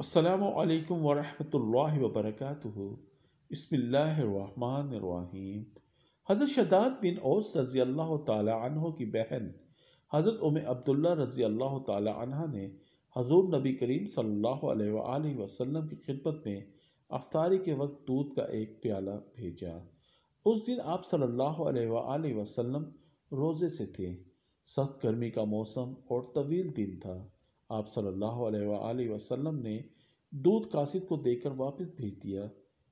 السلام علیکم ورحمۃ اللہ وبرکاتہ۔ بسم اللہ الرحمن الرحیم۔ حضرت شداد بن اوس رضی اللہ تعالی عنہ کی بہن حضرت عبداللہ رضی اللہ تعالی عنہ نے حضور نبی کریم صلی اللہ علیہ وآلہ وسلم کی خدمت میں افطاری کے وقت دودھ کا ایک پیالہ بھیجا۔ اس دن آپ صلی اللہ علیہ وآلہ وسلم روزے سے تھے۔ سخت گرمی کا موسم اور طویل دن تھا۔ آپ صلی اللہ علیہ وآلہ وسلم نے دودھ قاصد کو دے کر واپس بھیج دیا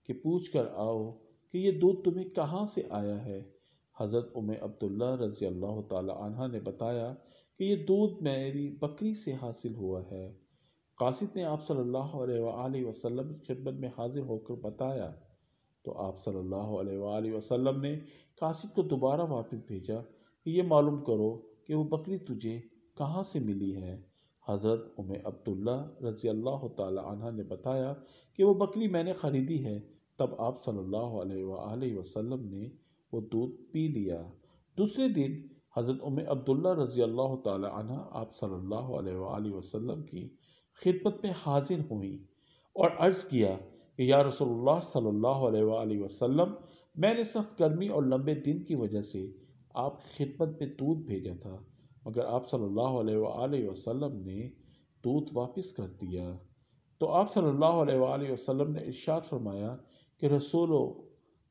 کہ پوچھ کر آؤ کہ یہ دودھ تمہیں کہاں سے آیا ہے۔ حضرت عبداللہ رضی اللہ تعالی عنہ نے بتایا کہ یہ دودھ میری بکری سے حاصل ہوا ہے۔ قاصد نے آپ صلی اللہ علیہ وآلہ وسلم کی خدمت میں حاضر ہو کر بتایا تو آپ صلی اللہ علیہ وآلہ وسلم نے قاصد کو دوبارہ واپس بھیجا کہ یہ معلوم کرو کہ وہ بکری تجھے کہاں سے ملی ہے۔ حضرت عبداللہ رضی اللہ تعالی عنہ نے بتایا کہ وہ بکری میں نے خریدی ہے۔ تب آپ صلی اللہ علیہ وآلہ وسلم نے وہ دودھ پی لیا۔ دوسرے دن حضرت عبداللہ رضی اللہ تعالی عنہ آپ صلی اللہ علیہ وآلہ وسلم کی خدمت میں حاضر ہوئیں اور عرض کیا کہ یا رسول اللہ صلی اللہ علیہ وآلہ وسلم، میں نے سخت گرمی اور لمبے دن کی وجہ سے آپ کی خدمت میں دودھ بھیجا تھا، مگر آپ صلی اللہ علیہ وآلہ وسلم نے دودھ واپس کر دیا۔ تو آپ صلی اللہ علیہ وآلہ وسلم نے ارشاد فرمایا کہ رسول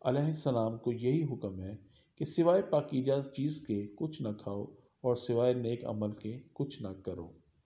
علیہ السلام کو یہی حکم ہے کہ سوائے پاکیزہ چیز کے کچھ نہ کھاؤ اور سوائے نیک عمل کے کچھ نہ کرو۔